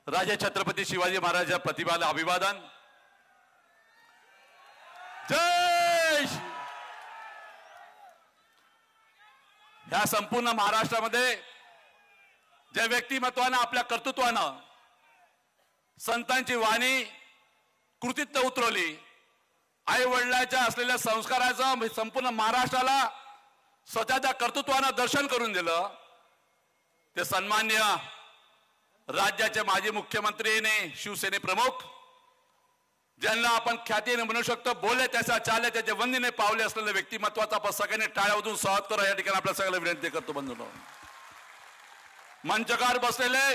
राजे छत्रपती शिवाजी महाराज प्रतिभाला अभिवादन। जय श्री। ह्या संपूर्ण महाराष्ट्रामध्ये ज्या व्यक्तिमत्वानं आपल्या कर्तृत्वानं संतांची वाणी कृतीत उतरवली, आई वडिलांच्या असलेल्या संस्काराचं संपूर्ण महाराष्ट्राला स्वतःच्या कर्तृत्वानं दर्शन करून दिलं, ते सन्मान्य राज्याचे माजी मुख्यमंत्री शिवसेने प्रमुख, ज्यांना आपण ख्यातीने म्हणू शकतो बोले त्याचा चाले त्याचे वंदीने पावले असलेल्या व्यक्तिमत्वाचा आपण सगळ्यांनी टाळ्या वाजवून स्वागत करा या ठिकाणी आपल्या सगळ्यांना विनंती करतो। बंधूंनो, मंचकार बसलेले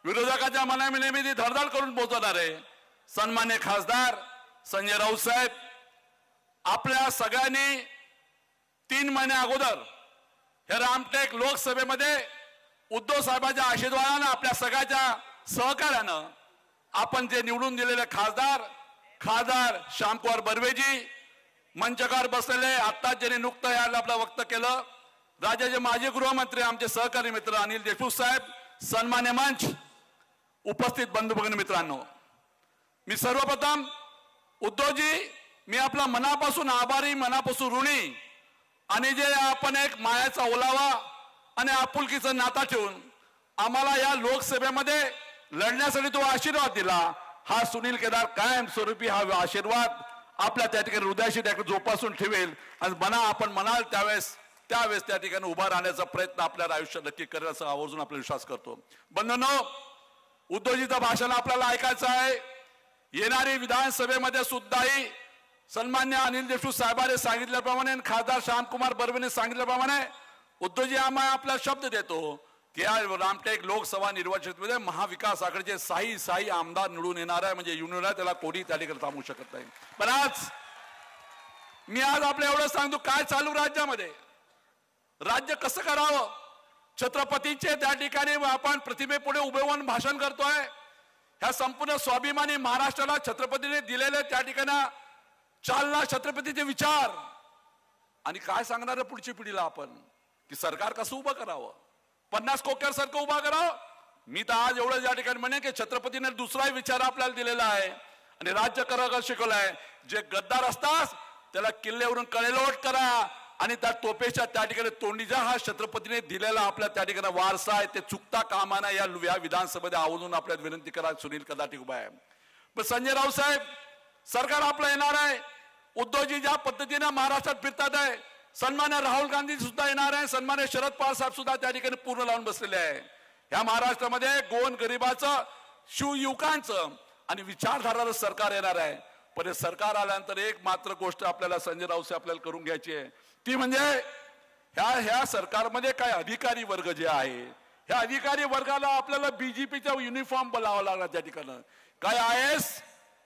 विरोधकाच्या मनामध्ये नेहमी धडधड करून पोहोचवणारे सन्मान्य खासदार संजय राऊत साहेब, आपल्या सगळ्यांनी 3 महिने अगोदर हे रामटेक लोकसभेमध्ये उद्धव साहेबांच्या आशीर्वादानं आपल्या सगळ्याच्या सहकार्यानं आपण जे निवडून दिलेले खासदार श्यामकुमार बर्वेजी, मंचकार बसलेले आता ज्यांनी नुकतं याला आपलं वक्तव्य केलं राज्याचे माजी गृहमंत्री आमचे सहकारी मित्र अनिल देशमुख साहेब, सन्मान्य मंच, उपस्थित बंधू भगिनी मित्रांनो, मी सर्वप्रथम उद्धवजी मी आपला मनापासून आभारी, मनापासून ऋणी, आणि जे आपण एक मायाचा ओलावा आणि आपुलकीचा नाता ठेवून आम्हाला या लोकसभेमध्ये लढण्यासाठी तो आशीर्वाद दिला, हा सुनील केदार कायम स्वरूपी हा आशीर्वाद आपल्या त्या ठिकाणी हृदयाशी जोपासून ठेवेल आणि आपण म्हणाल त्यावेळेस त्या ठिकाणी उभा राहण्याचा प्रयत्न आपल्याला आयुष्यात नक्की करेल असं आवर्जून आपला विश्वास करतो। बंधूंनो, उद्धवजीचं भाषण आपल्याला ऐकायचं आहे। येणारी विधानसभेमध्ये सुद्धाही सन्मान्य अनिल देशमुख साहेबांनी सांगितल्याप्रमाणे, खासदार श्यामकुमार बर्वेने सांगितल्याप्रमाणे उद्धवजी आम्हाला आपला शब्द देतो की या रामटेक लोकसभा निवडणुकीमध्ये महाविकास आघाडीचे साई आमदार निवडून येणार आहे, म्हणजे येऊन येणार त्याला कोणी त्या ठिकाणी थांबवू शकत नाही। पण आज आपल्या एवढं सांगतो काय चालू राज्यामध्ये, राज्य कसं करावं, छत्रपतीचे त्या ठिकाणी आपण प्रतिमेपुढे उभे होऊन भाषण करतोय। ह्या संपूर्ण स्वाभिमानी महाराष्ट्राला छत्रपतीने दिलेले त्या ठिकाणी चालना, छत्रपतीचे विचार, आणि काय सांगणार पुढची पिढीला आपण की सरकार कसं उभं करावं, 50 कोक्यार सारखं उभा करावं। मी तर आज एवढं या ठिकाणी म्हणे की छत्रपतीने दुसराही विचार आपल्याला दिलेला आहे आणि राज्य करायला शिकवलंय। जे गद्दार असतात त्याला किल्ल्यावरून कडेलोट करा आणि त्या तोपेच्या त्या ठिकाणी तोंडीचा हा छत्रपतीने दिलेला आपल्या त्या ठिकाणी वारसा आहे, ते चुकता कामा नये या विधानसभेमध्ये आवर्जून आपल्याला विनंती करा। सुनील कदाटी उभा आहे, पण संजय राऊत साहेब सरकार आपलं येणार आहे। उद्धवजी ज्या पद्धतीने महाराष्ट्रात फिरतात आहे, सन्मान्य राहुल गांधी सुद्धा येणार आहे, सन्मान्य शरद पवार साहेब सुद्धा त्या ठिकाणी पूर्ण लावून बसलेले आहे। या महाराष्ट्रामध्ये गोन गरिबाचं, शिवयुवकांचं आणि विचारधाराचं सरकार येणार आहे। पण हे सरकार आल्यानंतर एक मात्र गोष्ट आपल्याला संजय राऊत साहेब आपल्याला करून घ्यायची आहे, ती म्हणजे ह्या सरकारमध्ये काय अधिकारी वर्ग जे आहे, ह्या अधिकारी वर्गाला आपल्याला बीजेपीचा युनिफॉर्म बोलावा लागला। त्या ठिकाणी काय IAS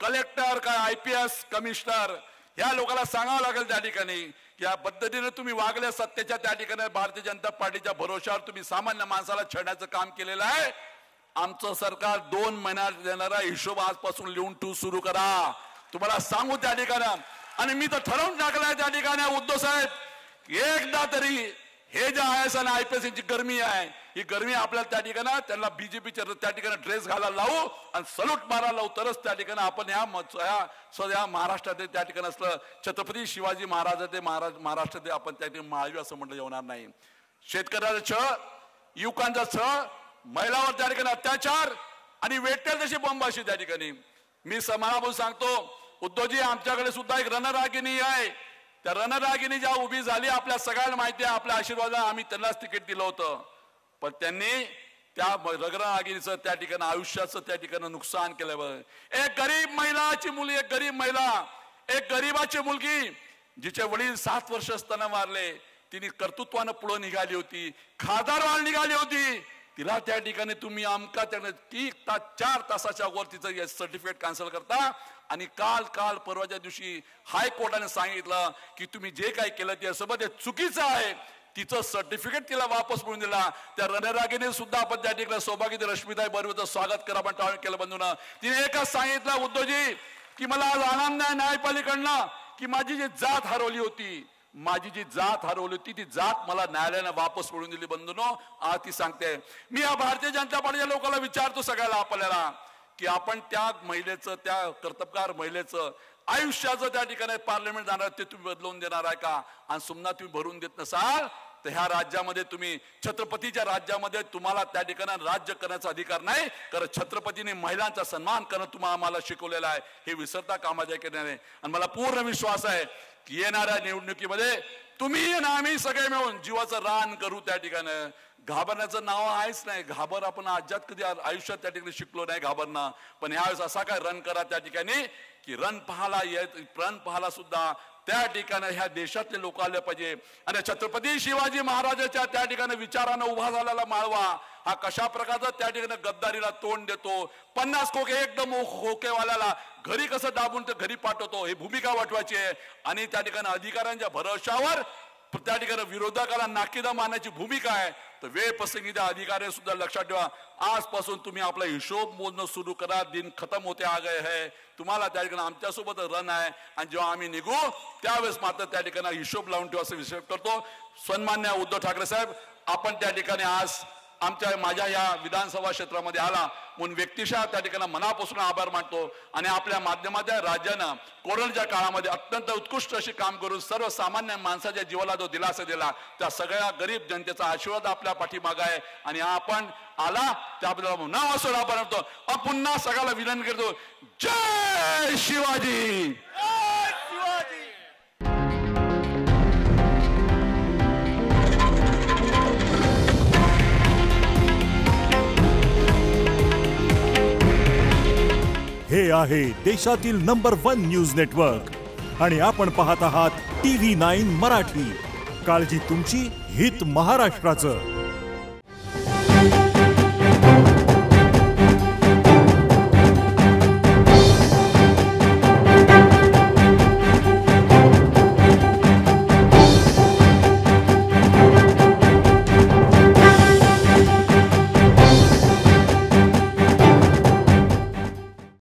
कलेक्टर, काय IPS कमिशनर, ह्या लोकांना सांगावं लागेल त्या ठिकाणी की या पद्धतीने तुम्ही वागले, सत्तेच्या त्या ठिकाणी भारतीय जनता पार्टीच्या भरोशावर तुम्ही सामान्य माणसाला छळण्याचं काम केलेलं आहे। आमचं सरकार 2 महिन्यात देणारा हिशोब आजपासून लिहून ठेवू सुरू करा, तुम्हाला सांगू त्या ठिकाणी। आणि मी तर ठरवून टाकलंय त्या ठिकाणी उद्धव साहेब, एकदा तरी हे जे IAS आणि IPS यांची गरमी आहे, ही गरमी आपल्याला त्या ठिकाणी त्यांना बीजेपीच्या त्या ठिकाणी ड्रेस घालायला लावू आणि सल्यूट मारायला लावू, तरच त्या ठिकाणी आपण या महाराष्ट्रात त्या ठिकाणी असलं छत्रपती शिवाजी महाराजाचे महाराष्ट्रात आपण त्या ठिकाणी माळवी असं म्हटलं जेवणार नाही। शेतकऱ्याचा छळ, युवकांचा छळ, महिलांवर त्या ठिकाणी अत्याचार आणि वेटेल तशी बॉम्बाशी त्या ठिकाणी मी समानापासून सांगतो उद्धवजी, आमच्याकडे सुद्धा एक रणरागिणी आहे। त्या रणरागिणी ज्या उभी झाली आपल्या सगळ्यांना माहिती आहे, आपल्या आशीर्वादाने आम्ही त्यांनाच तिकीट दिलं होतं, पण त्यांनी त्या रणरागिणीचं त्या ठिकाणी आयुष्याचं त्या ठिकाणी नुकसान केलं। एक गरीब महिलाची मुलगी, एक गरीबाची मुलगी जिचे वडील 7 वर्ष असताना मारले, तिने कर्तृत्वानं पुढे निघाली होती, खासदार व्हायला निघाली होती, तिला त्या ठिकाणी तुम्ही आमका 4 तासाच्या वर तिचं सर्टिफिकेट कॅन्सल करता। आणि काल परवाच्या दिवशी हायकोर्टाने सांगितलं की तुम्ही जे काही केलं ते सोबत चुकीचं आहे, तिचं सर्टिफिकेट तिला वापस मिळून दिला। त्या रणरागिणी सुद्धा आपण त्या ठिकाणी सौभाग्यवती रश्मिताई बर्वेचं स्वागत करा पण टाळून केलं। बंधूंना तिने एकच सांगितलं उद्धवजी की मला आज आनंद आहे न्यायपालिकेकडनं की माझी जी जात हरवली होती, माझी जी जात हरवली होती ती जात मला न्यायालयाने वापस मिळवून दिली. बंधूंनो, आज ती सांगते. मी या भारतीय जनता पार्टीच्या लोकांना विचारतो, सगळ्याला आपल्याला, की आपण त्या महिलेचं, त्या कर्तबगार महिलेचं आयुष्याचं त्या ठिकाणी पार्लमेंट जाणार ते तुम्ही बदलवून देणार आहे का? आणि सुमना तुम्ही भरून देत नसाल तर ह्या राज्यामध्ये तुम्ही, छत्रपतीच्या राज्यामध्ये तुम्हाला त्या ठिकाणी राज्य करण्याचा अधिकार नाही. कारण छत्रपतीने महिलांचा सन्मान करणं तुम्हाला आम्हाला शिकवलेलं आहे, हे विसरता कामाच्या की नाही. आणि मला पूर्ण विश्वास आहे की येणाऱ्या निवडणुकीमध्ये तुम्ही आणि आम्ही सगळे मिळून जीवाचं रान करू. त्या ठिकाणी घाबरण्याचं नाव आहेच नाही. घाबर आपण आज्यात कधी आयुष्यात त्या ठिकाणी शिकलो नाही घाबरणं. पण ह्यावेळेस असा काय रन करा त्या ठिकाणी की रन पाहायला सुद्धा त्या ठिकाणी ह्या देशातले लोक आले पाहिजे. आणि छत्रपती शिवाजी महाराजांच्या त्या ठिकाणी विचारानं उभा झालेला माळवा हा कशा प्रकारचा त्या ठिकाणी गद्दारीला तोंड देतो, 50 खोके एकदम खोकेवाल्याला घरी कसं दाबून ते घरी पाठवतो, ही भूमिका वाटवायची आहे. आणि त्या ठिकाणी अधिकाऱ्यांच्या भरोशावर त्या ठिकाणी विरोधकाला नाकीदा मारण्याची भूमिका आहे. तर वेळ प्रसंगी त्या अधिकारी सुद्धा लक्षात ठेवा, आजपासून तुम्ही आपला हिशोब मोजणं सुरू करा. दिन खतम होते आ गए है. तुम्हाला त्या ठिकाणी आमच्यासोबत रन आहे. आणि जेव्हा आम्ही निघू त्यावेळेस मात्र त्या ठिकाणी हिशोब लावून ठेवा असं विषय करतो. सन्मान्य उद्धव ठाकरे साहेब, आपण त्या ठिकाणी आज माझ्या या विधानसभा क्षेत्रामध्ये आला म्हणून व्यक्तिशः त्या ठिकाणी मनापासून आभार मानतो. आणि आपल्या माध्यमाच्या राज्यानं कोरोनाच्या काळामध्ये अत्यंत उत्कृष्ट अशी काम करून सर्वसामान्य माणसाच्या जीवाला जो दिलासा दिला, त्या सगळ्या गरीब जनतेचा आशीर्वाद आपल्या पाठीमागे आहे. आणि आपण आला त्याबद्दल नाव असो आभार मानतो. पुन्हा सगळ्याला विनंती करतो, जय शिवाजी. हे आहे देशातील नंबर 1 न्यूज नेटवर्क आणि आपण पाहत आहात TV9 मराठी. काळजी तुमची, हित महाराष्ट्राचं.